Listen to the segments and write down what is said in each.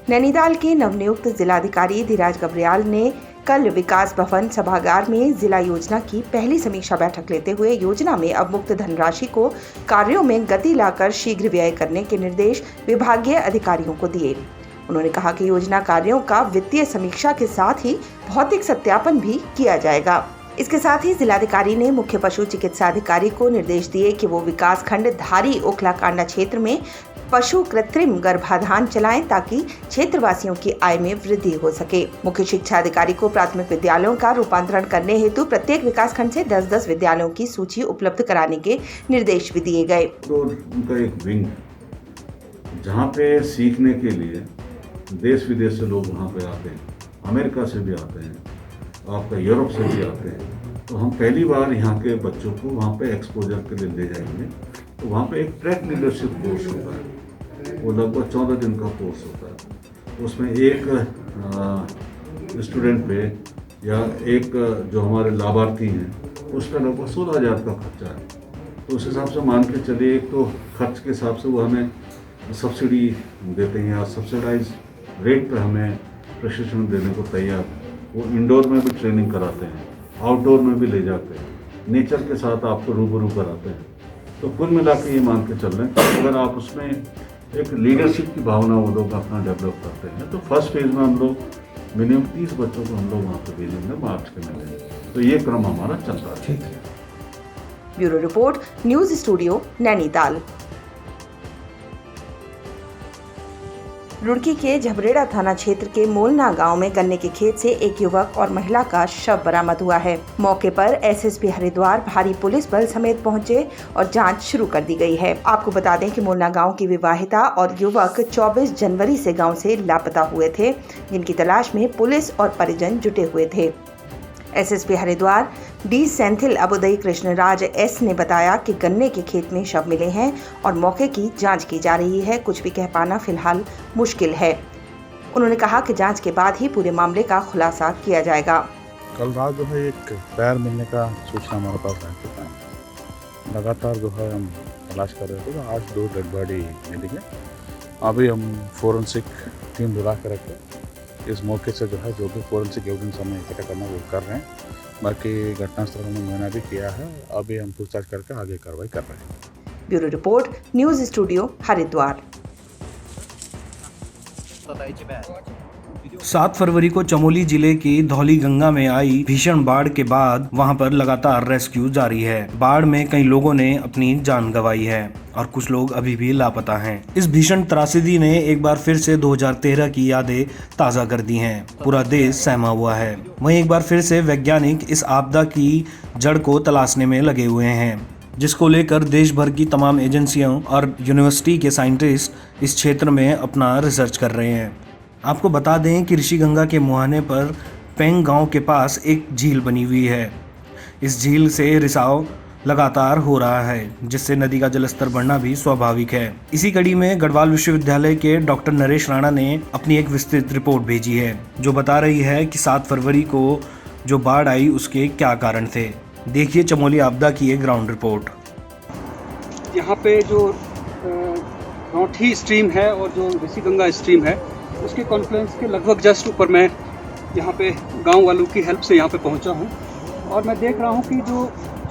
नैनीताल के नवनियुक्त जिलाधिकारी धीराज गब्रियाल ने कल विकास भवन सभागार में जिला योजना की पहली समीक्षा बैठक लेते हुए योजना में अवमुक्त धनराशि को कार्यों में गति लाकर शीघ्र व्यय करने के निर्देश विभागीय अधिकारियों को दिए। उन्होंने कहा कि योजना कार्यों का वित्तीय समीक्षा के साथ ही भौतिक सत्यापन भी किया जाएगा। इसके साथ ही जिलाधिकारी ने मुख्य पशु चिकित्सा अधिकारी को निर्देश दिए कि वो विकास खंड धारी ओखला कांडा क्षेत्र में पशु कृत्रिम गर्भाधान चलाएं ताकि क्षेत्रवासियों की आय में वृद्धि हो सके। मुख्य शिक्षा अधिकारी को प्राथमिक विद्यालयों का रूपांतरण करने हेतु प्रत्येक विकास खंड से 10-10 विद्यालयों की सूची उपलब्ध कराने के निर्देश भी दिए गए। तो उनका एक विंग जहाँ पे सीखने के लिए देश विदेश से लोग वहाँ पे आते हैं, अमेरिका से भी आते हैं, आपका यूरोप से भी आते हैं। तो हम पहली बार यहाँ के बच्चों को वहाँ पे एक्सपोजर के लिए ले जाएंगे। तो वहाँ पे एक ट्रैक लीडरशिप कोर्स होता है, वो लगभग 14 दिन का कोर्स होता है। उसमें एक स्टूडेंट पे या एक जो हमारे लाभार्थी हैं उस पर लगभग 16,000 का खर्चा है। तो उस हिसाब से मान के चलिए, एक तो खर्च के हिसाब से वो हमें सब्सिडी देते हैं या सब्सिडाइज रेट पर हमें प्रशिक्षण देने को तैयार। वो इंडोर में भी ट्रेनिंग कराते हैं, आउटडोर में भी ले जाते हैं, नेचर के साथ आपको रूबरू कराते हैं। तो कुल मिला के ये मान के चल रहे हैं अगर आप उसमें एक लीडरशिप की भावना वो लोग अपना डेवलप करते हैं तो फर्स्ट फेज में हम लोग मिनिमम 30 बच्चों को हम लोग वहाँ पे भेजेंगे मार्च के महीने। तो ये क्रम हमारा चलता है। ठीक है। Bureau report, news studio, Nainital. Roorkee के झबरेड़ा थाना क्षेत्र के मोलना गांव में गन्ने के खेत से एक युवक और महिला का शव बरामद हुआ है। मौके पर एसएसपी हरिद्वार भारी पुलिस बल समेत पहुंचे और जांच शुरू कर दी गई है। आपको बता दें कि मोलना गांव की विवाहिता और युवक 24 जनवरी से गांव से लापता हुए थे, जिनकी तलाश में पुलिस और परिजन जुटे हुए थे। SSP Haridwar D Senthil Avoodai Krishnaraj S ने बताया कि गन्ने के खेत में शव मिले हैं और मौके की जांच की जा रही है। कुछ भी कह पाना फिलहाल मुश्किल है। उन्होंने कहा कि जांच के बाद ही पूरे मामले का खुलासा किया जाएगा। कल रात जो है एक पैर मिलने का सूचना हमारे पास आ चुका है। लगातार जो है हम तलाश कर रहे थे तो आज 2 डेड बॉडी मिली है। अभी हम फोरेंसिक टीम बुला कर रखे इस मौके से जो भी फोरेंसिक एविडेंस हमें इकट्ठा करना वो कर रहे हैं। बाकी घटनास्थल में मुआयना भी किया है। अभी हम पूछताछ करके आगे कार्रवाई कर रहे हैं। Bureau report, news studio, Haridwar. 7 फरवरी को चमोली जिले की धौली गंगा में आई भीषण बाढ़ के बाद वहां पर लगातार रेस्क्यू जारी है। बाढ़ में कई लोगों ने अपनी जान गंवाई है और कुछ लोग अभी भी लापता हैं। इस भीषण त्रासदी ने एक बार फिर से 2013 की यादें ताज़ा कर दी हैं। पूरा देश सहमा हुआ है। वहीं एक बार फिर से वैज्ञानिक इस आपदा की जड़ को तलाशने में लगे हुए हैं, जिसको लेकर देश भर की तमाम एजेंसियों और यूनिवर्सिटी के साइंटिस्ट इस क्षेत्र में अपना रिसर्च कर रहे हैं। आपको बता दें कि ऋषिगंगा के मुहाने पर पेंग गांव के पास एक झील बनी हुई है। इस झील से रिसाव लगातार हो रहा है, जिससे नदी का जलस्तर बढ़ना भी स्वाभाविक है। इसी कड़ी में गढ़वाल विश्वविद्यालय के डॉक्टर नरेश राणा ने अपनी एक विस्तृत रिपोर्ट भेजी है, जो बता रही है कि 7 फरवरी को जो बाढ़ आई उसके क्या कारण थे। देखिए चमोली आपदा की एक ग्राउंड रिपोर्ट। यहाँ पे जो नौठी स्ट्रीम है और जो ऋषिगंगा स्ट्रीम है उसके कॉन्फ्लुएंस के लगभग जस्ट ऊपर मैं यहाँ पे गांव वालों की हेल्प से यहाँ पे पहुँचा हूँ और मैं देख रहा हूँ कि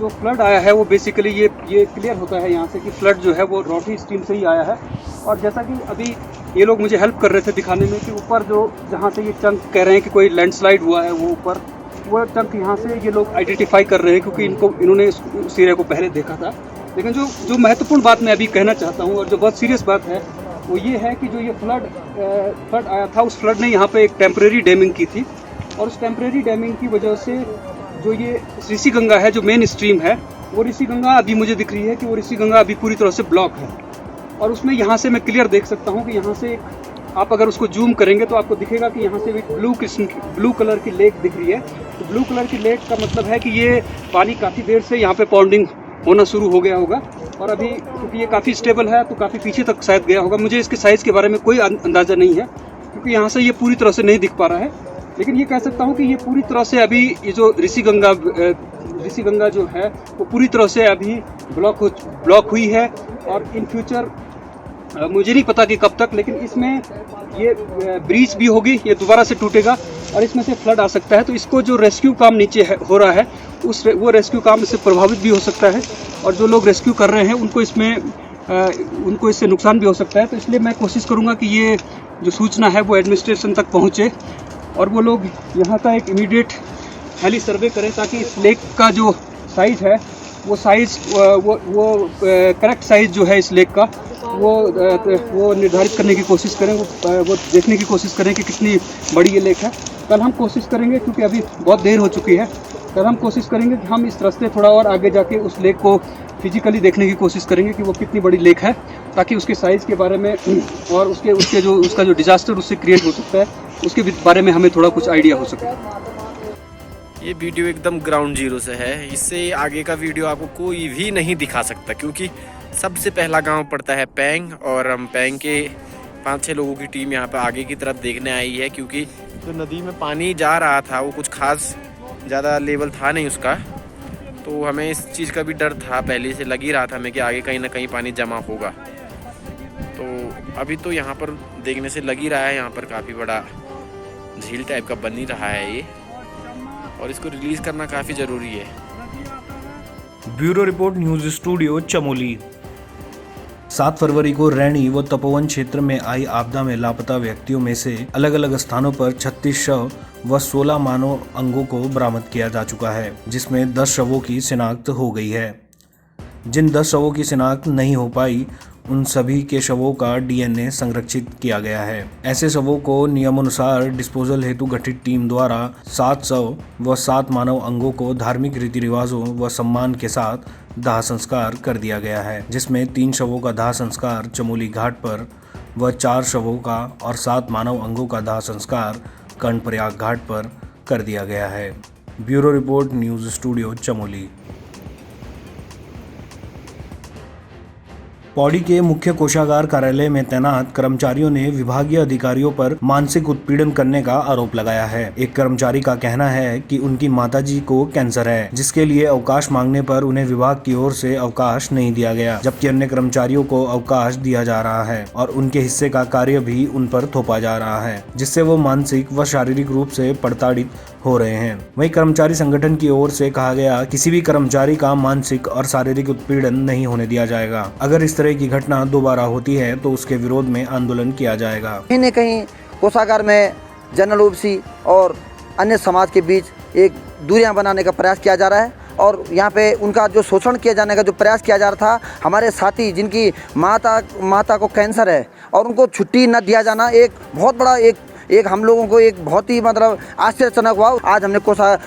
जो फ्लड आया है वो बेसिकली ये क्लियर होता है यहाँ से कि फ्लड जो है वो नौठी स्ट्रीम से ही आया है। और जैसा कि अभी ये लोग मुझे हेल्प कर रहे थे दिखाने में कि ऊपर जो जहाँ से ये चंक कह रहे हैं कि कोई लैंडस्लाइड हुआ है वो ऊपर वो चंक यहाँ से ये लोग आइडेंटिफाई कर रहे हैं, क्योंकि इन्होंने उस एरिया को पहले देखा था। लेकिन जो महत्वपूर्ण बात मैं अभी कहना चाहता हूँ और जो बहुत सीरियस बात है वो ये है कि जो ये फ्लड आया था उस फ्लड ने यहाँ पे एक टेम्परेरी डैमिंग की थी और उस टेम्परेरी डैमिंग की वजह से जो ये ऋषिगंगा है जो मेन स्ट्रीम है वो ऋषिगंगा अभी मुझे दिख रही है कि वो ऋषिगंगा अभी पूरी तरह से ब्लॉक है। और उसमें यहाँ से मैं क्लियर देख सकता हूँ कि यहाँ से आप अगर उसको जूम करेंगे तो आपको दिखेगा कि यहाँ से एक ब्लू कलर की लेक दिख रही है। तो ब्लू कलर की लेक का मतलब है कि ये पानी काफ़ी देर से यहाँ पे पॉन्डिंग होना शुरू हो गया होगा और अभी क्योंकि ये काफ़ी स्टेबल है तो काफ़ी पीछे तक शायद गया होगा। मुझे इसके साइज़ के बारे में कोई अंदाज़ा नहीं है क्योंकि यहाँ से ये पूरी तरह से नहीं दिख पा रहा है, लेकिन ये कह सकता हूँ कि ये पूरी तरह से अभी ये जो ऋषिगंगा जो है वो पूरी तरह से अभी ब्लॉक हुई है और इन फ्यूचर मुझे नहीं पता कि कब तक, लेकिन इसमें ये ब्रीच भी होगी, ये दोबारा से टूटेगा और इसमें से फ्लड आ सकता है। तो इसको जो रेस्क्यू काम नीचे हो रहा है वो रेस्क्यू काम इससे प्रभावित भी हो सकता है और जो लोग रेस्क्यू कर रहे हैं उनको इससे नुकसान भी हो सकता है। तो इसलिए मैं कोशिश करूँगा कि ये जो सूचना है वो एडमिनिस्ट्रेशन तक पहुँचे और वो लोग यहाँ का एक इमीडिएट हेली सर्वे करें ताकि इस लेक का जो साइज़ है वो साइज़ वो करेक्ट साइज़ जो है इस लेक का वो निर्धारित करने की कोशिश करें, वो देखने की कोशिश करें कि कितनी बड़ी ये लेक है। कल हम कोशिश करेंगे, क्योंकि अभी बहुत देर हो चुकी है, कल हम कोशिश करेंगे कि हम इस रास्ते थोड़ा और आगे जाके उस लेक को फिजिकली देखने की कोशिश करेंगे कि वो कितनी बड़ी लेक है, ताकि उसके साइज़ के बारे में और उसका जो डिजास्टर उससे क्रिएट हो सकता है उसके बारे में हमें थोड़ा कुछ आइडिया हो सके। ये वीडियो एकदम ग्राउंड जीरो से है, इससे आगे का वीडियो आपको कोई भी नहीं दिखा सकता, क्योंकि सबसे पहला गांव पड़ता है पैंग और हम पैंग के 5-6 लोगों की टीम यहाँ पर आगे की तरफ देखने आई है, क्योंकि जो नदी में पानी जा रहा था वो कुछ खास ज़्यादा लेवल था नहीं उसका, तो हमें इस चीज़ का भी डर था, पहले से लग ही रहा था हमें कि आगे कहीं ना कहीं पानी जमा होगा। तो अभी तो यहाँ पर देखने से लग ही रहा है यहाँ पर काफ़ी बड़ा झील टाइप का बन ही रहा है ये, और इसको रिलीज़ करना काफ़ी ज़रूरी है। Bureau report, news studio, Chamoli. 7 फरवरी को रैणी व तपोवन क्षेत्र में आई आपदा में लापता व्यक्तियों में से अलग अलग स्थानों पर 36 शव व 16 मानव अंगों को बरामद किया जा चुका है, जिसमें 10 शवों की शिनाख्त हो गई है। जिन 10 शवों की शिनाख्त नहीं हो पाई उन सभी के शवों का डीएनए संरक्षित किया गया है। ऐसे शवों को नियमानुसार डिस्पोजल हेतु गठित टीम द्वारा 7 शव व 7 मानव अंगों को धार्मिक रीति रिवाजों व सम्मान के साथ दाह संस्कार कर दिया गया है, जिसमें 3 शवों का दाह संस्कार चमोली घाट पर व 4 शवों का और 7 मानव अंगों का दाह संस्कार कर्णप्रयाग घाट पर कर दिया गया है। Bureau report, news studio, Chamoli. Pauri के मुख्य कोषागार कार्यालय में तैनात कर्मचारियों ने विभागीय अधिकारियों पर मानसिक उत्पीड़न करने का आरोप लगाया है। एक कर्मचारी का कहना है कि उनकी माताजी को कैंसर है, जिसके लिए अवकाश मांगने पर उन्हें विभाग की ओर से अवकाश नहीं दिया गया, जबकि अन्य कर्मचारियों को अवकाश दिया जा रहा है और उनके हिस्से का कार्य भी उन पर थोपा जा रहा है, जिससे वो मानसिक व शारीरिक रूप से प्रताड़ित हो रहे हैं। वहीं कर्मचारी संगठन की ओर से कहा गया, किसी भी कर्मचारी का मानसिक और शारीरिक उत्पीड़न नहीं होने दिया जाएगा। अगर इस तरह की घटना दोबारा होती है तो उसके विरोध में आंदोलन किया जाएगा। कहीं न कहीं कोषागार में जनरल ओबीसी और अन्य समाज के बीच एक दूरियां बनाने का प्रयास किया जा रहा है और यहाँ पे उनका जो शोषण किया जाने का जो प्रयास किया जा रहा था, हमारे साथी जिनकी माता को कैंसर है और उनको छुट्टी न दिया जाना एक बहुत बड़ा एक हम लोगों को एक बहुत ही मतलब आश्चर्यजनक हुआ। आज हमने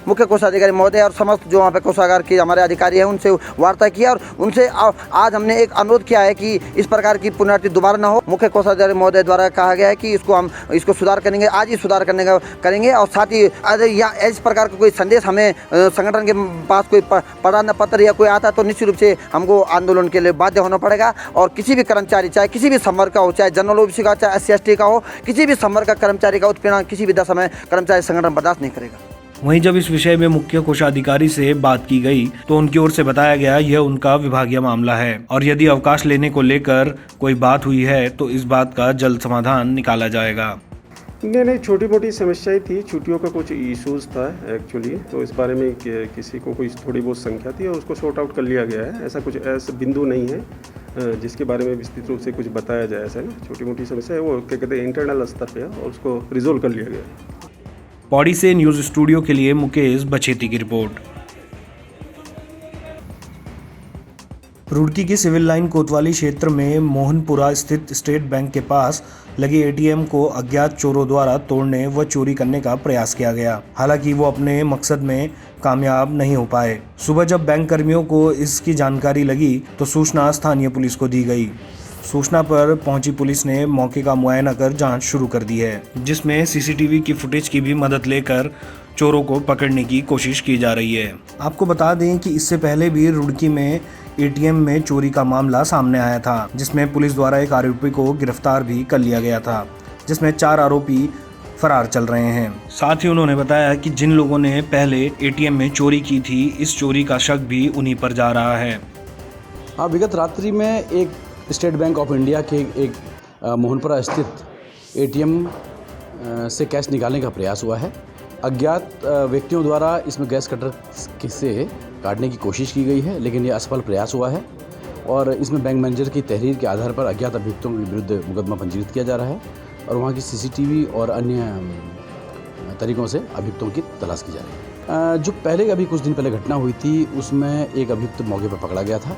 मुख्य कोषाधिकारी महोदय और समस्त जो वहाँ पे कोषागार के हमारे अधिकारी हैं उनसे वार्ता किया और उनसे आज हमने एक अनुरोध किया है कि इस प्रकार की पुनरावृत्ति दोबारा न हो। मुख्य कोषाधिकारी महोदय द्वारा कहा गया है कि इसको सुधार करेंगे, आज ही सुधार करेंगे और साथ ही या इस प्रकार का कोई संदेश हमें संगठन के पास कोई प्रमाण पत्र या कोई आता तो निश्चित रूप से हमको आंदोलन के लिए बाध्य होना पड़ेगा और किसी भी कर्मचारी, चाहे किसी भी संवर्ग का हो, चाहे जनरल ओबीसी का, चाहे SC/ST का हो, किसी भी संवर्ग का कर्मचारी का उत्पीड़न किसी भी दशा में कर्मचारी संगठन बर्दाश्त नहीं करेगा। वहीं जब इस विषय में मुख्य कोषाधिकारी से बात की गई तो उनकी ओर से बताया गया यह उनका विभागीय मामला है और यदि अवकाश लेने को लेकर कोई बात हुई है तो इस बात का जल्द समाधान निकाला जाएगा। नहीं, छोटी मोटी समस्याएं थी, छुट्टियों का कुछ इश्यूज था एक्चुअली, तो इस बारे में किसी को कोई थोड़ी बहुत संख्या थी और उसको सॉर्ट आउट कर लिया गया है। ऐसा कुछ बिंदु नहीं है जिसके बारे में विस्तृत रूप से कुछ बताया जाए। ऐसा ना छोटी मोटी समस्या है, वो क्या कहते हैं इंटरनल स्तर पे है और उसको रिजोल्व कर लिया गया। पौड़ी से न्यूज़ स्टूडियो के लिए मुकेश बछेती की रिपोर्ट। रुड़की के सिविल लाइन कोतवाली क्षेत्र में मोहनपुरा स्थित स्टेट बैंक के पास लगे ATM को अज्ञात चोरों द्वारा तोड़ने व चोरी करने का प्रयास किया गया। हालांकि वो अपने मकसद में कामयाब नहीं हो पाए। सुबह जब बैंक कर्मियों को इसकी जानकारी लगी तो सूचना स्थानीय पुलिस को दी गई। सूचना पर पहुंची पुलिस ने मौके का मुआयना कर जांच शुरू कर दी है, जिसमें CCTV की फुटेज की भी मदद लेकर चोरों को पकड़ने की कोशिश की जा रही है। आपको बता दें कि इससे पहले भी रुड़की में ATM में चोरी का मामला सामने आया था, जिसमें पुलिस द्वारा एक आरोपी को गिरफ्तार भी कर लिया गया था, जिसमें 4 आरोपी फरार चल रहे हैं। साथ ही उन्होंने बताया कि जिन लोगों ने पहले ATM में चोरी की थी, इस चोरी का शक भी उन्हीं पर जा रहा है। हाँ, विगत रात्रि में एक स्टेट बैंक ऑफ इंडिया के एक मोहनपुरा स्थित एटीएम से कैश निकालने का प्रयास हुआ है। अज्ञात व्यक्तियों द्वारा इसमें गैस कटर से काटने की कोशिश की गई है, लेकिन ये असफल प्रयास हुआ है और इसमें बैंक मैनेजर की तहरीर के आधार पर अज्ञात अभियुक्तों के विरुद्ध मुकदमा पंजीकृत किया जा रहा है और वहाँ की सीसीटीवी और अन्य तरीक़ों से अभियुक्तों की तलाश की जा रही है। जो पहले अभी कुछ दिन पहले घटना हुई थी उसमें एक अभियुक्त मौके पर पकड़ा गया था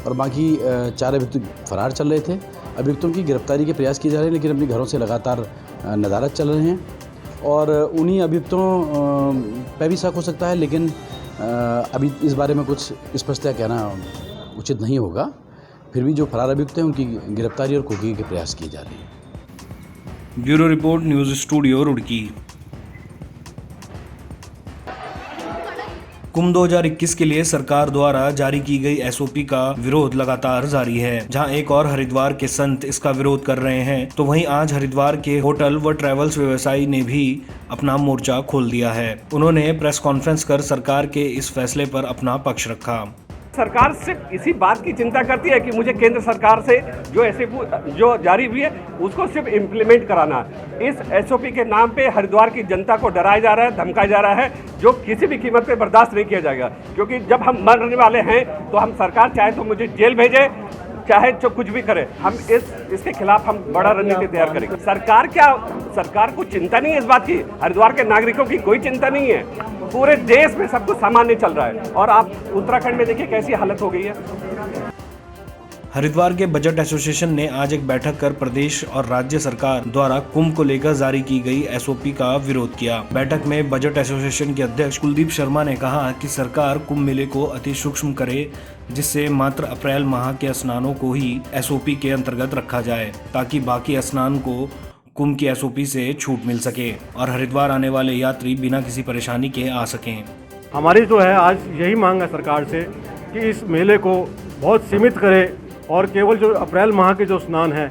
और बाकी 4 अभियुक्त फरार चल रहे थे। अभियुक्तों की गिरफ्तारी के प्रयास किए जा रहे हैं, लेकिन अपने घरों से लगातार नदारत चल रहे हैं और उन्हीं अभियुक्तों पे भी शक हो सकता है, लेकिन अभी इस बारे में कुछ स्पष्टता कहना उचित नहीं होगा। फिर भी जो फरार अभियुक्त हैं उनकी गिरफ्तारी और कुर्की के प्रयास किए जा रहे हैं। Bureau report, news studio, Roorkee. Kumbh 2021 के लिए सरकार द्वारा जारी की गई एसओपी का विरोध लगातार जारी है। जहां एक और हरिद्वार के संत इसका विरोध कर रहे हैं, तो वहीं आज हरिद्वार के होटल व ट्रैवल्स व्यवसायी ने भी अपना मोर्चा खोल दिया है। उन्होंने प्रेस कॉन्फ्रेंस कर सरकार के इस फैसले पर अपना पक्ष रखा। सरकार सिर्फ इसी बात की चिंता करती है कि मुझे केंद्र सरकार से जो जारी हुई है उसको सिर्फ इम्प्लीमेंट कराना है। इस एसओपी के नाम पे हरिद्वार की जनता को डराया जा रहा है, धमकाया जा रहा है, जो किसी भी कीमत पे बर्दाश्त नहीं किया जाएगा। क्योंकि जब हम मरने वाले हैं तो हम सरकार चाहे तो मुझे जेल भेजे, चाहे जो कुछ भी करे, हम इसके खिलाफ हम बड़ा रणनीति तैयार करेंगे। सरकार को चिंता नहीं है इस बात की, हरिद्वार के नागरिकों की कोई चिंता नहीं है। पूरे देश में सब कुछ सामान्य चल रहा है और आप उत्तराखंड में देखिए कैसी हालत हो गई है। हरिद्वार के बजट एसोसिएशन ने आज एक बैठक कर प्रदेश और राज्य सरकार द्वारा कुंभ को लेकर जारी की गई एसओपी का विरोध किया। बैठक में बजट एसोसिएशन के अध्यक्ष कुलदीप शर्मा ने कहा कि सरकार कुंभ मेले को अति सूक्ष्म करे, जिससे मात्र अप्रैल माह के स्नानों को ही एसओपी के अंतर्गत रखा जाए, ताकि बाकी स्नान को कुंभ की एसओपी से छूट मिल सके और हरिद्वार आने वाले यात्री बिना किसी परेशानी के आ सकें। हमारी जो है आज यही मांग है सरकार से कि इस मेले को बहुत सीमित करे और केवल जो अप्रैल माह के जो स्नान है,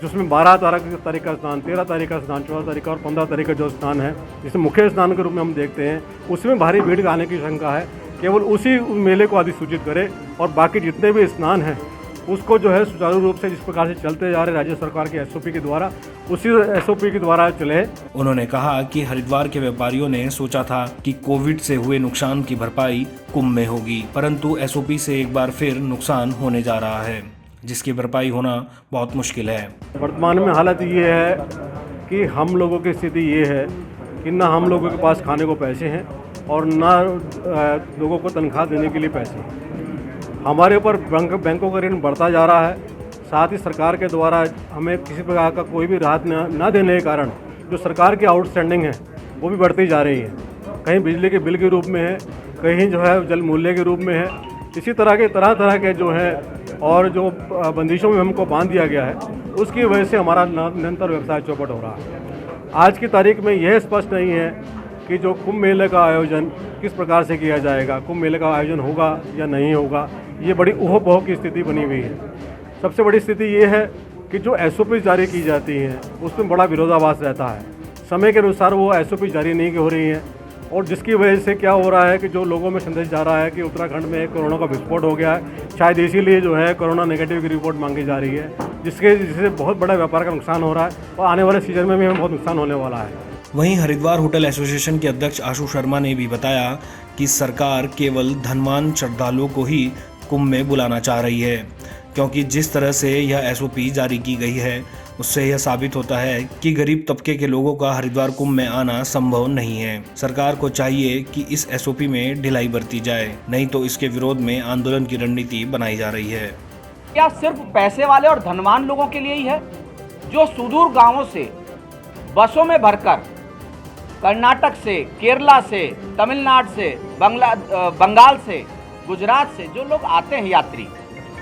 जिसमें 12 तारीख का स्नान, 13 तारीख का स्नान, 14 तारीख का और 15 तारीख का जो स्नान है, जिसे मुख्य स्नान के रूप में हम देखते हैं, उसमें भारी भीड़ आने की शंका है। केवल उसी मेले को अधिसूचित करे और बाकी जितने भी स्नान हैं उसको जो है सुचारू रूप से जिस प्रकार से चलते जा रहे राज्य सरकार के एसओपी के द्वारा, उसी एसओपी के द्वारा चले। उन्होंने कहा कि हरिद्वार के व्यापारियों ने सोचा था कि कोविड से हुए नुकसान की भरपाई कुंभ में होगी, परंतु एसओपी से एक बार फिर नुकसान होने जा रहा है, जिसकी भरपाई होना बहुत मुश्किल है। वर्तमान में हालत ये है कि हम लोगों की स्थिति ये है कि ना हम लोगों के पास खाने को पैसे हैं और ना लोगों को तनख्वाह देने के लिए पैसे हैं। हमारे ऊपर बैंकों का ऋण बढ़ता जा रहा है, साथ ही सरकार के द्वारा हमें किसी प्रकार का कोई भी राहत न देने के कारण जो सरकार की आउटस्टैंडिंग है वो भी बढ़ती जा रही है। कहीं बिजली के बिल के रूप में है, कहीं जो है जल मूल्य के रूप में है। इसी तरह के जो है और जो बंदिशों में हमको बांध दिया गया है, उसकी वजह से हमारा निरंतर व्यवसाय चौपट हो रहा है। आज की तारीख में यह स्पष्ट नहीं है कि जो कुंभ मेले का आयोजन किस प्रकार से किया जाएगा, कुंभ मेले का आयोजन होगा या नहीं होगा, ये बड़ी ऊहो-पोह की स्थिति बनी हुई है। सबसे बड़ी स्थिति ये है कि जो एसओपी जारी की जाती हैं उसमें बड़ा विरोधाभास रहता है। समय के अनुसार वो एसओपी जारी नहीं हो रही हैं और जिसकी वजह से क्या हो रहा है कि जो लोगों में संदेश जा रहा है कि उत्तराखंड में कोरोना का विस्फोट हो गया है, शायद इसीलिए जो है कोरोना नेगेटिव की रिपोर्ट मांगी जा रही है, जिससे बहुत बड़ा व्यापार का नुकसान हो रहा है और आने वाले सीजन में भी हमें बहुत नुकसान होने वाला है। वहीं हरिद्वार होटल एसोसिएशन के अध्यक्ष आशु शर्मा ने भी बताया कि सरकार केवल धनवान श्रद्धालुओं को ही कुंभ में बुलाना चाह रही है, क्योंकि जिस तरह से यह एसओपी जारी की गई है उससे यह साबित होता है कि गरीब तबके के लोगों का हरिद्वार कुंभ में आना संभव नहीं है। सरकार को चाहिए कि इस एसओपी में ढिलाई बरती जाए, नहीं तो इसके विरोध में आंदोलन की रणनीति बनाई जा रही है। क्या सिर्फ पैसे वाले और धनवान लोगों के लिए ही है? जो सुदूर गांवों से बसों में भरकर कर्नाटक से, केरला से, तमिलनाडु से, बंगाल से, गुजरात से जो लोग आते हैं यात्री,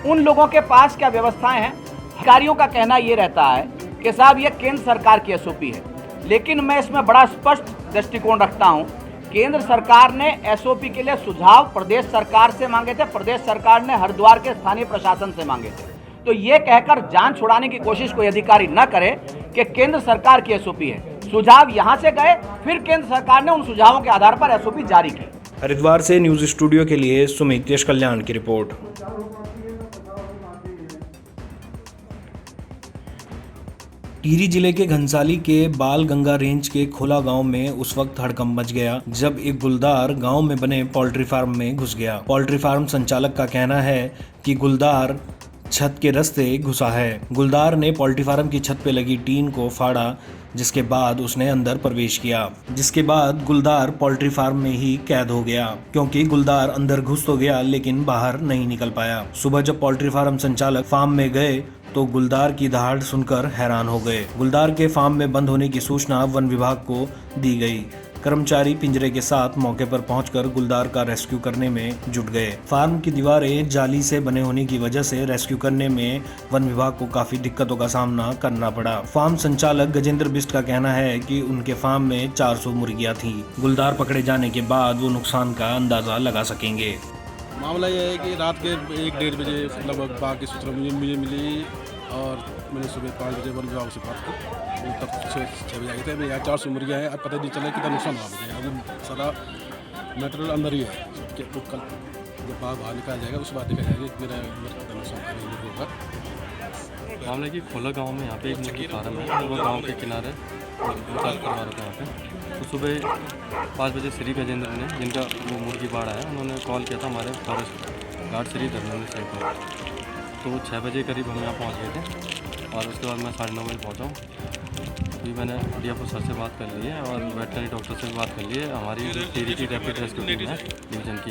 उन लोगों के पास क्या व्यवस्थाएं हैं? अधिकारियों का कहना ये रहता है कि साहब ये केंद्र सरकार की एसओपी है, लेकिन मैं इसमें बड़ा स्पष्ट दृष्टिकोण रखता हूँ। केंद्र सरकार ने एसओपी के लिए सुझाव प्रदेश सरकार से मांगे थे, प्रदेश सरकार ने हरिद्वार के स्थानीय प्रशासन से मांगे थे। तो ये कहकर जान छुड़ाने की कोशिश कोई अधिकारी न करे कि केंद्र सरकार की एसओपी है। सुझाव यहाँ से गए, फिर केंद्र सरकार ने उन सुझावों के आधार पर एसओपी जारी की। हरिद्वार से न्यूज स्टूडियो के लिए सुमित यश कल्याण की रिपोर्ट। टिहरी जिले के घनसाली के बाल गंगा रेंज के खोला गांव में उस वक्त हड़कंप मच गया जब एक गुलदार गांव में बने पोल्ट्री फार्म में घुस गया। पोल्ट्री फार्म संचालक का कहना है कि गुलदार छत के रास्ते घुसा है। गुलदार ने पोल्ट्री फार्म की छत पे लगी टीन को फाड़ा, जिसके बाद उसने अंदर प्रवेश किया, जिसके बाद गुलदार पोल्ट्री फार्म में ही कैद हो गया, क्योंकि गुलदार अंदर घुस तो गया लेकिन बाहर नहीं निकल पाया। सुबह जब पोल्ट्री फार्म संचालक फार्म में गए तो गुलदार की दहाड़ सुनकर हैरान हो गए। गुलदार के फार्म में बंद होने की सूचना वन विभाग को दी गई। कर्मचारी पिंजरे के साथ मौके पर पहुंचकर गुलदार का रेस्क्यू करने में जुट गए। फार्म की दीवारें जाली से बने होने की वजह से रेस्क्यू करने में वन विभाग को काफी दिक्कतों का सामना करना पड़ा। फार्म संचालक गजेंद्र बिष्ट का कहना है कि उनके फार्म में 400 मुर्गियां थी। गुलदार पकड़े जाने के बाद वो नुकसान का अंदाजा लगा सकेंगे। मामला यह है कि रात के 1-1:30 बजे लगभग बाघ की सूचना मुझे मिली और मैंने सुबह 5 बजे वन विभाग से बात की। वो तब 6 बजे आए थे। मैं यहाँ 400 मुर्गियाँ हैं। अब पता नहीं चला कितना नुकसान हुआ मुझे। अभी सारा मेटेरियल अंदर ही है। कल जब बाघ बाहर निकाल जाएगा उसके बाद देखा जाएगा कि मेरा कितना नुकसान होगा। मामला कि खोला गांव में यहाँ पे एक मुर्गी फार्म है, वो गांव के किनारे 2-4 परिवार होते हैं यहाँ पे। तो सुबह 5 बजे श्री गजेंद्र ने, जिनका वो मुर्गी बाड़ा है, उन्होंने कॉल किया था हमारे forest guard Shri Dharmendra side पर। तो 6 बजे करीब हम यहाँ पहुँच गए थे और उसके बाद मैं 9:30 बजे पहुँचा हूँ। अभी मैंने DFO सर से बात कर ली है और वेटनरी डॉक्टर से भी बात कर ली है। हमारी जो टिहरी की रैपिड रेस्क्यू टीम है डिवीजन की,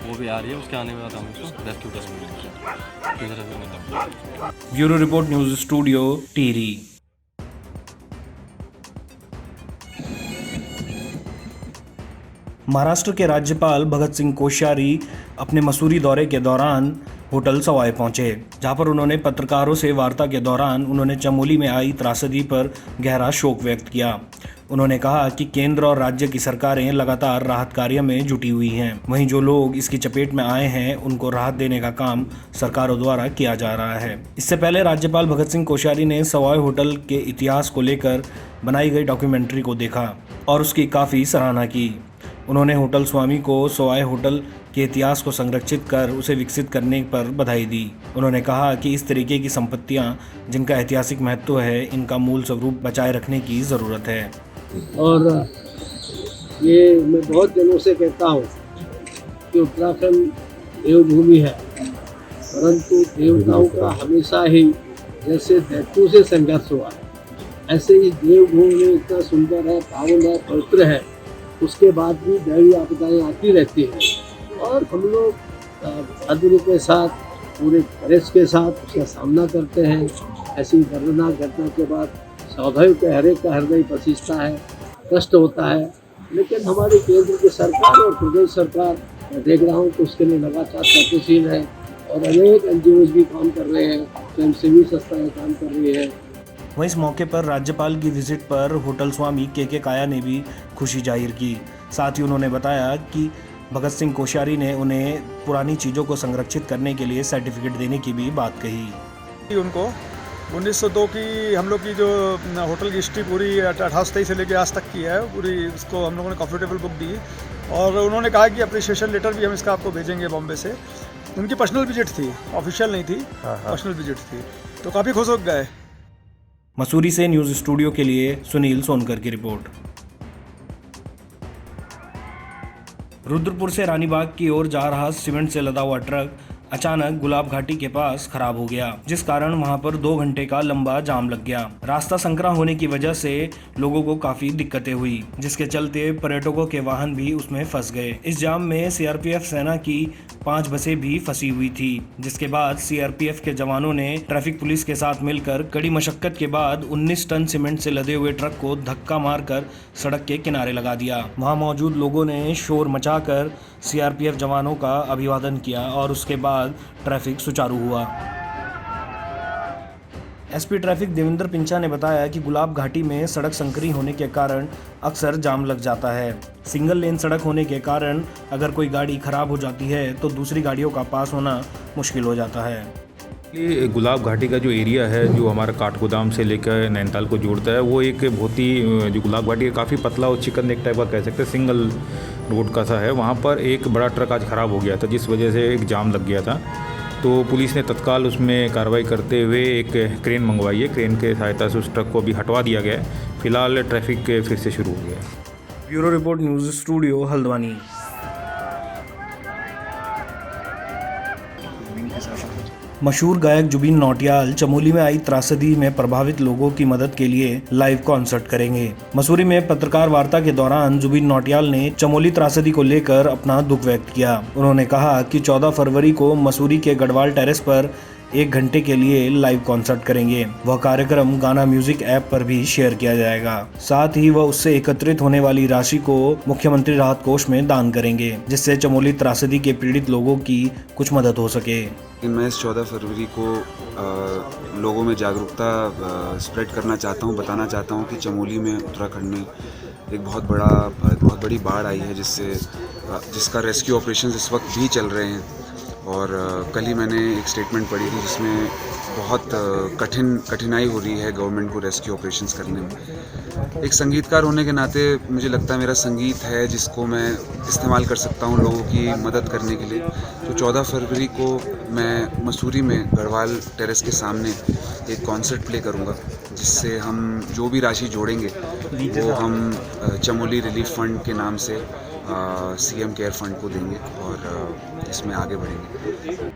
वो भी आ रही है। उसके आने के बाद हम उसको रेस्क्यू करेंगे। Bureau report, news studio, Tehri. Maharashtra के राज्यपाल भगत सिंह कोश्यारी अपने मसूरी दौरे के दौरान होटल सवाई पहुंचे, जहां पर उन्होंने पत्रकारों से वार्ता के दौरान उन्होंने चमोली में आई त्रासदी पर गहरा शोक व्यक्त किया। उन्होंने कहा कि केंद्र और राज्य की सरकारें लगातार राहत कार्य में जुटी हुई हैं। वहीं जो लोग इसकी चपेट में आए हैं उनको राहत देने का काम सरकारों द्वारा किया जा रहा है। इससे पहले राज्यपाल भगत सिंह कोश्यारी ने सवाई होटल के इतिहास को लेकर बनाई गई डॉक्यूमेंट्री को देखा और उसकी काफ़ी सराहना की। उन्होंने होटल स्वामी को सवाई होटल के इतिहास को संरक्षित कर उसे विकसित करने पर बधाई दी। उन्होंने कहा कि इस तरीके की संपत्तियां जिनका ऐतिहासिक महत्व है, इनका मूल स्वरूप बचाए रखने की ज़रूरत है। और ये मैं बहुत दिनों से कहता हूँ कि उत्तराखंड देवभूमि है, परंतु देवताओं का हमेशा ही जैसे दैत्यों से संघर्ष हुआ है, ऐसे ही देवभूमि इतना सुंदर है, पावन है, पवित्र है, उसके बाद भी दैवीय आपदाएं आती रहती हैं और हम लोग बहादुरी के साथ, पूरे करेज के साथ उसका सामना करते हैं। ऐसी दर्दनाक घटना के बाद स्वाभाविक हर एक का हृदय पसीजता है, कष्ट होता है, लेकिन हमारी केंद्र की सरकार और प्रदेश सरकार, मैं देख रहा हूँ कि उसके लिए लगातार प्रयत्नशील है और अनेक NGOs भी काम कर रहे हैं, स्वयंसेवी संस्थाएं काम कर रही है। वहीं इस मौके पर राज्यपाल की विजिट पर होटल स्वामी के काया ने भी खुशी जाहिर की। साथ ही उन्होंने बताया कि भगत सिंह कोश्यारी ने उन्हें पुरानी चीज़ों को संरक्षित करने के लिए सर्टिफिकेट देने की भी बात कही। उनको 1902 की हम लोग की जो होटल की हिस्ट्री पूरी 1823 से लेकर आज तक की है, पूरी उसको हम लोगों ने कॉफी टेबल बुक दी और उन्होंने कहा कि अप्रिशिएशन लेटर भी हम इसका आपको भेजेंगे बॉम्बे से। उनकी पर्सनल विजिट थी, ऑफिशियल नहीं थी, पर्सनल विजिट थी, तो काफ़ी खुश हो गए। मसूरी से न्यूज़ स्टूडियो के लिए सुनील सोनकर की रिपोर्ट। रुद्रपुर से रानीबाग की ओर जा रहा सीमेंट से लदा हुआ ट्रक अचानक गुलाब घाटी के पास खराब हो गया, जिस कारण वहां पर 2 घंटे का लंबा जाम लग गया। रास्ता संकरा होने की वजह से लोगों को काफी दिक्कतें हुई, जिसके चलते पर्यटकों के वाहन भी उसमें फंस गए। इस जाम में CRPF सेना की 5 बसें भी फंसी हुई थी, जिसके बाद CRPF के जवानों ने ट्रैफिक पुलिस के साथ मिलकर कड़ी मशक्कत के बाद 19 टन सीमेंट से लदे हुए ट्रक को धक्का मारकर सड़क के किनारे लगा दिया। वहां मौजूद लोगों ने शोर मचाकर CRPF जवानों का अभिवादन किया और उसके बाद ट्रैफिक सुचारू हुआ। SP ट्रैफिक देवेंद्र पिंचा ने बताया कि गुलाब घाटी में सड़क संकरी होने के कारण अक्सर जाम लग जाता है। सिंगल लेन सड़क होने के कारण अगर कोई गाड़ी खराब हो जाती है तो दूसरी गाड़ियों का पास होना मुश्किल हो जाता है। ये गुलाब घाटी का जो एरिया है, जो हमारा काठगोदाम से लेकर नैनीताल को जोड़ता है, वो एक बहुत ही जो गुलाब घाटी काफ़ी पतला और चिकन एक टाइप का कह सकते हैं, सिंगल रोड का सा है। वहाँ पर एक बड़ा ट्रक आज ख़राब हो गया था, जिस वजह से एक जाम लग गया था। तो पुलिस ने तत्काल उसमें कार्रवाई करते हुए एक क्रेन मंगवाई है। क्रेन के सहायता से उस ट्रक को अभी हटवा दिया गया है। फिलहाल ट्रैफिक फिर से शुरू हो गया है। Bureau report, news studio, Haldwani. मशहूर गायक जुबिन नौटियाल चमोली में आई त्रासदी में प्रभावित लोगों की मदद के लिए लाइव कॉन्सर्ट करेंगे। मसूरी में पत्रकार वार्ता के दौरान जुबिन नौटियाल ने चमोली त्रासदी को लेकर अपना दुख व्यक्त किया। उन्होंने कहा कि 14 फरवरी को मसूरी के गढ़वाल टेरेस पर 1 घंटे के लिए लाइव कॉन्सर्ट करेंगे। वह कार्यक्रम गाना म्यूजिक ऐप पर भी शेयर किया जाएगा। साथ ही वह उससे एकत्रित होने वाली राशि को मुख्यमंत्री राहत कोष में दान करेंगे, जिससे चमोली त्रासदी के पीड़ित लोगों की कुछ मदद हो सके। मैं इस 14 फरवरी को लोगों में जागरूकता स्प्रेड करना चाहता हूं, बताना चाहता हूं कि चमोली में, उत्तराखंड में एक बहुत बड़ी बाढ़ आई है, जिसका रेस्क्यू ऑपरेशंस इस वक्त भी चल रहे हैं। और कल ही मैंने एक स्टेटमेंट पढ़ी थी जिसमें बहुत कठिनाई हो रही है गवर्नमेंट को रेस्क्यू ऑपरेशंस करने में। एक संगीतकार होने के नाते मुझे लगता है मेरा संगीत है जिसको मैं इस्तेमाल कर सकता हूँ लोगों की मदद करने के लिए। तो 14 फरवरी को मैं मसूरी में गढ़वाल टेरेस के सामने एक कॉन्सर्ट प्ले करूँगा, जिससे हम जो भी राशि जोड़ेंगे वो हम चमोली रिलीफ फंड के नाम से सीएम केयर फंड को देंगे और इसमें आगे बढ़ेंगे।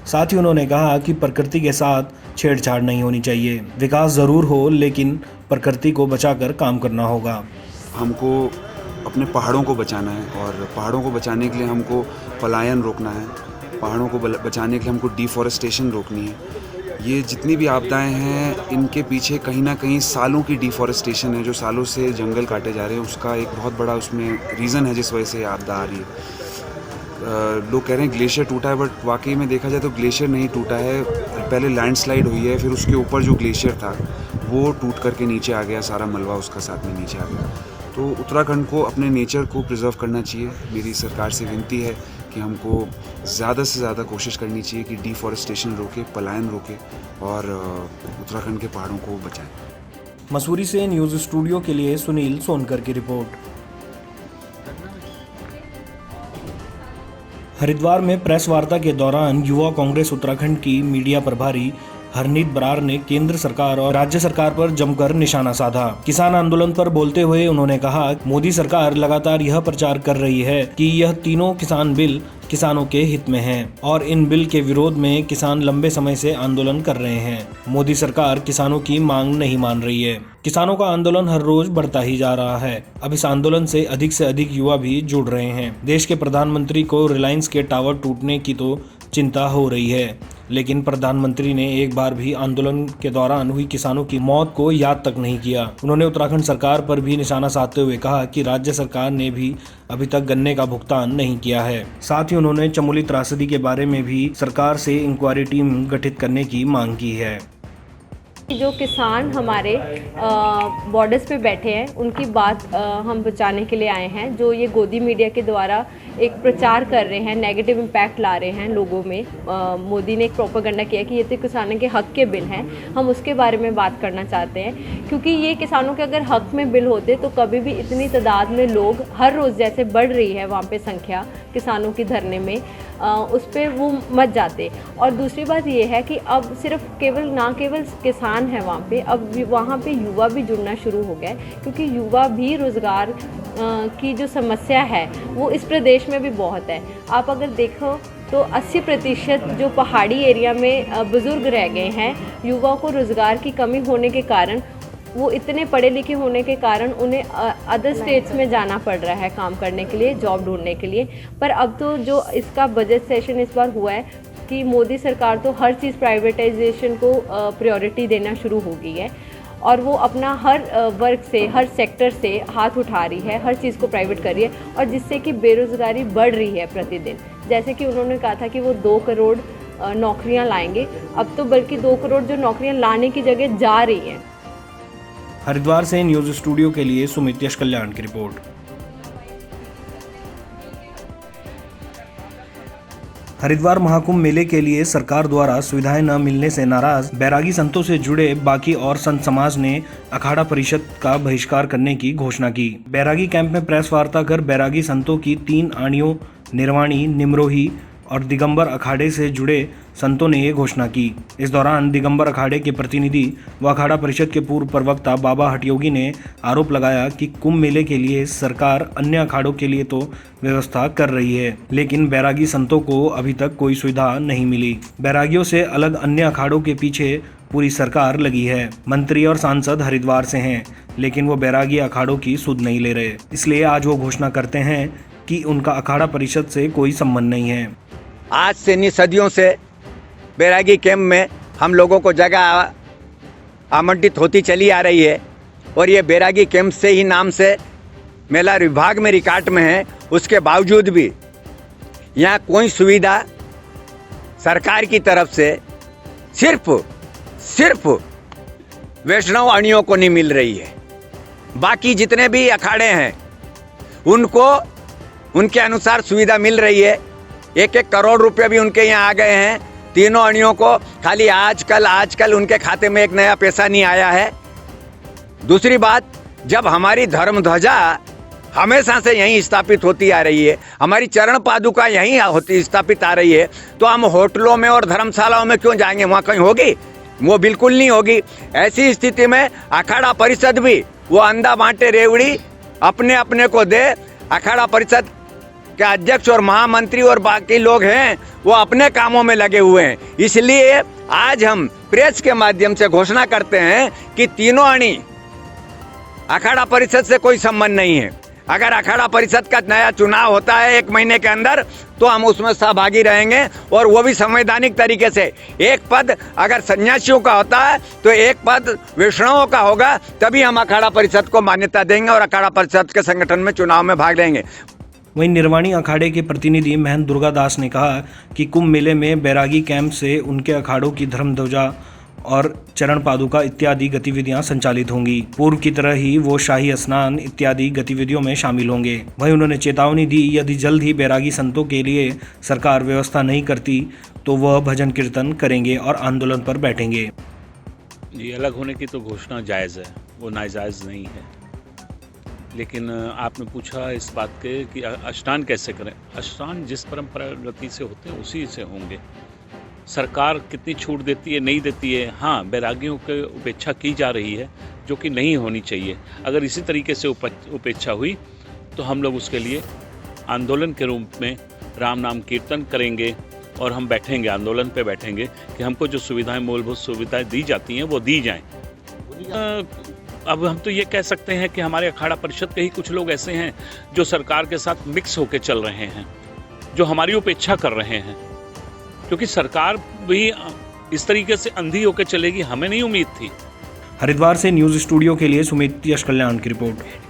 साथ ही उन्होंने कहा कि प्रकृति के साथ छेड़छाड़ नहीं होनी चाहिए। विकास जरूर हो, लेकिन प्रकृति को बचाकर काम करना होगा। हमको अपने पहाड़ों को बचाना है और पहाड़ों को बचाने के लिए हमको पलायन रोकना है। पहाड़ों को बचाने के लिए हमको डिफॉरेस्टेशन रोकनी है। ये जितनी भी आपदाएं हैं, इनके पीछे कहीं ना कहीं सालों की डिफॉरेस्टेशन है, जो सालों से जंगल काटे जा रहे हैं, उसका एक बहुत बड़ा उसमें रीज़न है जिस वजह से आपदा आ रही है। लोग कह रहे हैं ग्लेशियर टूटा है, बट वाकई में देखा जाए तो ग्लेशियर नहीं टूटा है। पहले लैंडस्लाइड हुई है, फिर उसके ऊपर जो ग्लेशियर था वो टूट करके नीचे आ गया, सारा मलबा उसका साथ में नीचे आ गया। तो उत्तराखंड को अपने नेचर को प्रिजर्व करना चाहिए। मेरी सरकार से विनती है कि हमको ज़्यादा से ज़्यादा कोशिश करनी चाहिए कि डिफॉरेस्टेशन रोके, पलायन रोके और उत्तराखंड के पहाड़ों को बचाएं। मसूरी से न्यूज़ स्टूडियो के लिए सुनील सोनकर की रिपोर्ट। हरिद्वार में प्रेस वार्ता के दौरान युवा कांग्रेस उत्तराखंड की मीडिया प्रभारी हरनीत बरार ने केंद्र सरकार और राज्य सरकार पर जमकर निशाना साधा। किसान आंदोलन पर बोलते हुए उन्होंने कहा, मोदी सरकार लगातार यह प्रचार कर रही है कि यह तीनों किसान बिल किसानों के हित में हैं और इन बिल के विरोध में किसान लंबे समय से आंदोलन कर रहे हैं। मोदी सरकार किसानों की मांग नहीं मान रही है। किसानों का आंदोलन हर रोज बढ़ता ही जा रहा है। अब इस आंदोलन से अधिक युवा भी जुड़ रहे हैं। देश के प्रधानमंत्री को रिलायंस के टावर टूटने की तो चिंता हो रही है, लेकिन प्रधानमंत्री ने एक बार भी आंदोलन के दौरान हुई किसानों की मौत को याद तक नहीं किया। उन्होंने उत्तराखंड सरकार पर भी निशाना साधते हुए कहा कि राज्य सरकार ने भी अभी तक गन्ने का भुगतान नहीं किया है। साथ ही उन्होंने चमोली त्रासदी के बारे में भी सरकार से इंक्वायरी टीम गठित करने की मांग की है। जो किसान हमारे बॉर्डर्स पे बैठे हैं, उनकी बात हम बचाने के लिए आए हैं। जो ये गोदी मीडिया के द्वारा एक प्रचार कर रहे हैं, नेगेटिव इम्पैक्ट ला रहे हैं लोगों में। मोदी ने एक प्रोपेगेंडा किया कि ये तो किसानों के हक के बिल हैं, हम उसके बारे में बात करना चाहते हैं। क्योंकि ये किसानों के अगर हक में बिल होते तो कभी भी इतनी तादाद में लोग हर रोज़ जैसे बढ़ रही है वहाँ पे संख्या किसानों की धरने में, उस पर वो मच जाते। और दूसरी बात ये है कि अब सिर्फ ना केवल किसान है वहाँ पे, अब वहाँ पे युवा भी जुड़ना शुरू हो गया है। क्योंकि युवा भी रोज़गार की जो समस्या है वो इस प्रदेश में भी बहुत है। आप अगर देखो तो 80% जो पहाड़ी एरिया में बुज़ुर्ग रह गए हैं। युवाओं को रोज़गार की कमी होने के कारण, वो इतने पढ़े लिखे होने के कारण उन्हें अदर स्टेट्स में जाना पड़ रहा है काम करने के लिए, जॉब ढूंढने के लिए। पर अब तो जो इसका बजट सेशन इस बार हुआ है कि मोदी सरकार तो हर चीज़ प्राइवेटाइजेशन को प्रायोरिटी देना शुरू हो गई है और वो अपना हर वर्ग से, हर सेक्टर से हाथ उठा रही है, हर चीज़ को प्राइवेट कर रही है और जिससे कि बेरोज़गारी बढ़ रही है प्रतिदिन। जैसे कि उन्होंने कहा था कि वो 2 करोड़ नौकरियां लाएंगे, अब तो बल्कि 2 करोड़ जो नौकरियां लाने की जगह जा रही हैं। हरिद्वार से न्यूज़ स्टूडियो के लिए सुमित यश कल्याण की रिपोर्ट। हरिद्वार महाकुंभ मेले के लिए सरकार द्वारा सुविधाएं न मिलने से नाराज बैरागी संतों से जुड़े बाकी और संत समाज ने अखाड़ा परिषद का बहिष्कार करने की घोषणा की। बैरागी कैंप में प्रेस वार्ता कर बैरागी संतों की 3 आनियों निर्वाणी, निमरोही और दिगंबर अखाड़े से जुड़े संतों ने ये घोषणा की। इस दौरान दिगंबर अखाड़े के प्रतिनिधि व अखाड़ा परिषद के पूर्व प्रवक्ता बाबा हटयोगी ने आरोप लगाया कि कुंभ मेले के लिए सरकार अन्य अखाड़ों के लिए तो व्यवस्था कर रही है, लेकिन बैरागी संतों को अभी तक कोई सुविधा नहीं मिली। बैरागियों से अलग अन्य अखाड़ों के पीछे पूरी सरकार लगी है। मंत्री और सांसद हरिद्वार से हैं, लेकिन वो बैरागी अखाड़ों की सुध नहीं ले रहे। इसलिए आज वो घोषणा करते हैं कि उनका अखाड़ा परिषद से कोई संबंध नहीं है। आज से नहीं, सदियों से बैरागी कैंप में हम लोगों को जगह आवंटित होती चली आ रही है और ये बैरागी कैंप से ही नाम से मेला विभाग में रिकॉर्ड में है। उसके बावजूद भी यहाँ कोई सुविधा सरकार की तरफ से सिर्फ वैष्णव अणियों को नहीं मिल रही है। बाकी जितने भी अखाड़े हैं उनको उनके अनुसार सुविधा मिल रही है। 1-1 करोड़ रुपए भी उनके यहाँ आ गए हैं। तीनों अणियों को खाली आजकल उनके खाते में एक नया पैसा नहीं आया है। दूसरी बात, जब हमारी धर्म ध्वजा हमेशा से यहीं स्थापित होती आ रही है, हमारी चरण पादुका यहीं स्थापित आ रही है, तो हम होटलों में और धर्मशालाओं में क्यों जाएंगे? वहाँ कहीं होगी? वो बिल्कुल नहीं होगी। ऐसी स्थिति में अखाड़ा परिषद भी वो अंधा बांटे रेवड़ी अपने अपने को दे। अखाड़ा परिषद के अध्यक्ष और महामंत्री और बाकी लोग हैं वो अपने कामों में लगे हुए हैं। इसलिए आज हम प्रेस के माध्यम से घोषणा करते हैं कि तीनों अणी अखाड़ा परिषद से कोई संबंध नहीं है। अगर अखाड़ा परिषद का नया चुनाव होता है 1 महीने के अंदर तो हम उसमें सहभागी रहेंगे और वो भी संवैधानिक तरीके से। एक पद अगर सन्यासियों का होता है तो एक पद वैष्णवों का होगा, तभी हम अखाड़ा परिषद को मान्यता देंगे और अखाड़ा परिषद के संगठन में चुनाव में भाग लेंगे। वहीं निर्वाणी अखाड़े के प्रतिनिधि महंत दुर्गा दास ने कहा कि कुंभ मेले में बैरागी कैंप से उनके अखाड़ों की धर्म ध्वजा और चरण पादुका इत्यादि गतिविधियां संचालित होंगी। पूर्व की तरह ही वो शाही स्नान इत्यादि गतिविधियों में शामिल होंगे। वहीं उन्होंने चेतावनी दी, यदि जल्द ही बैरागी संतों के लिए सरकार व्यवस्था नहीं करती तो वह भजन कीर्तन करेंगे और आंदोलन पर बैठेंगे। ये अलग होने की तो घोषणा जायज़ है, वो नाजायज़ नहीं है। लेकिन आपने पूछा इस बात के कि स्नान कैसे करें। स्नान जिस परंपरागति से होते हैं उसी से होंगे। सरकार कितनी छूट देती है, नहीं देती है, हाँ बैरागियों की उपेक्षा की जा रही है जो कि नहीं होनी चाहिए। अगर इसी तरीके से उपेक्षा हुई तो हम लोग उसके लिए आंदोलन के रूप में राम नाम कीर्तन करेंगे और हम बैठेंगे, आंदोलन पे बैठेंगे कि हमको जो सुविधाएं, मूलभूत सुविधाएं दी जाती हैं वो दी जाएं। अब हम तो ये कह सकते हैं कि हमारे अखाड़ा परिषद के ही कुछ लोग ऐसे हैं जो सरकार के साथ मिक्स होकर चल रहे हैं, जो हमारी उपेक्षा कर रहे हैं, क्योंकि सरकार भी इस तरीके से अंधी होकर चलेगी हमें नहीं उम्मीद थी। हरिद्वार से न्यूज स्टूडियो के लिए सुमित यश कल्याण की रिपोर्ट।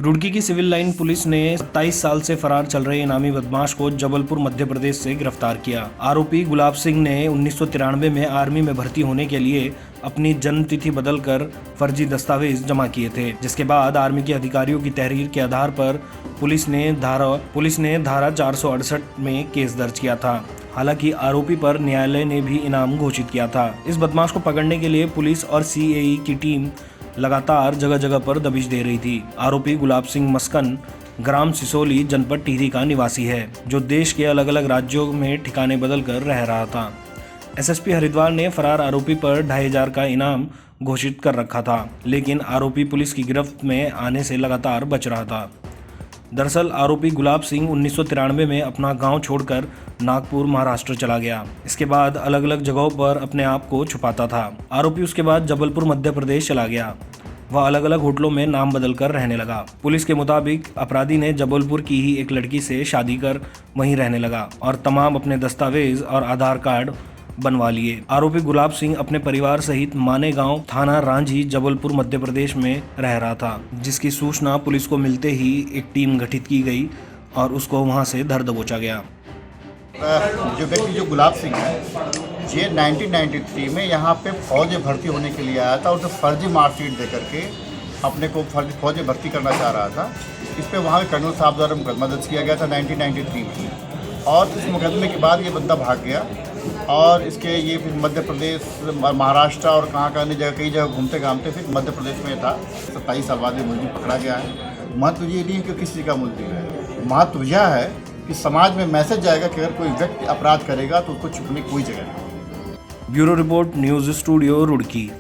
रुड़की की सिविल लाइन पुलिस ने 27 साल से फरार चल रहे इनामी बदमाश को जबलपुर मध्य प्रदेश से गिरफ्तार किया। आरोपी गुलाब सिंह ने 1993 में आर्मी में भर्ती होने के लिए अपनी जन्म तिथि बदलकर फर्जी दस्तावेज जमा किए थे, जिसके बाद आर्मी के अधिकारियों की तहरीर के आधार पर पुलिस ने धारा 468 में केस दर्ज किया था। हालांकि आरोपी पर न्यायालय ने भी इनाम घोषित किया था। इस बदमाश को पकड़ने के लिए पुलिस और CAE की टीम लगातार जगह जगह पर दबिश दे रही थी। आरोपी गुलाब सिंह मस्कन ग्राम सिसोली जनपद टिहरी का निवासी है, जो देश के अलग अलग राज्यों में ठिकाने बदल कर रह रहा था। SSP हरिद्वार ने फरार आरोपी पर 2500 का इनाम घोषित कर रखा था, लेकिन आरोपी पुलिस की गिरफ्त में आने से लगातार बच रहा था। दरअसल आरोपी गुलाब सिंह 1993 में अपना गांव छोड़कर नागपुर महाराष्ट्र चला गया। इसके बाद अलग अलग जगहों पर अपने आप को छुपाता था। आरोपी उसके बाद जबलपुर मध्य प्रदेश चला गया। वह अलग अलग होटलों में नाम बदलकर रहने लगा। पुलिस के मुताबिक अपराधी ने जबलपुर की ही एक लड़की से शादी कर वहीं रहने लगा और तमाम अपने दस्तावेज और आधार कार्ड बनवा लिए। आरोपी गुलाब सिंह अपने परिवार सहित मानेगांव थाना रांझी जबलपुर मध्य प्रदेश में रह रहा था, जिसकी सूचना पुलिस को मिलते ही एक टीम गठित की गई और उसको वहां से धर दबोचा गया। जो व्यक्ति जो गुलाब सिंह है, ये 1993 में यहाँ पे फौज भर्ती होने के लिए आया था और उसे फर्जी मार्कशीट दे करके अपने को फौज भर्ती करना चाह रहा था। इस पर वहाँ के कर्नल साहब द्वारा मुकदमा दर्ज किया गया था 1993 में, और इस मुकदमे के बाद ये बंदा भाग गया और इसके ये फिर मध्य प्रदेश, महाराष्ट्र और कहाँ कई जगह घूमते घामते फिर मध्य प्रदेश में था। 27 साल बाद ये मुलजिम पकड़ा गया है। महत्व ये नहीं है कि किसी का मूल्य है, महत्व यह है कि समाज में मैसेज जाएगा कि अगर कोई व्यक्ति अपराध करेगा तो उसको छुपने की कोई जगह नहीं। Bureau report, news studio, Roorkee.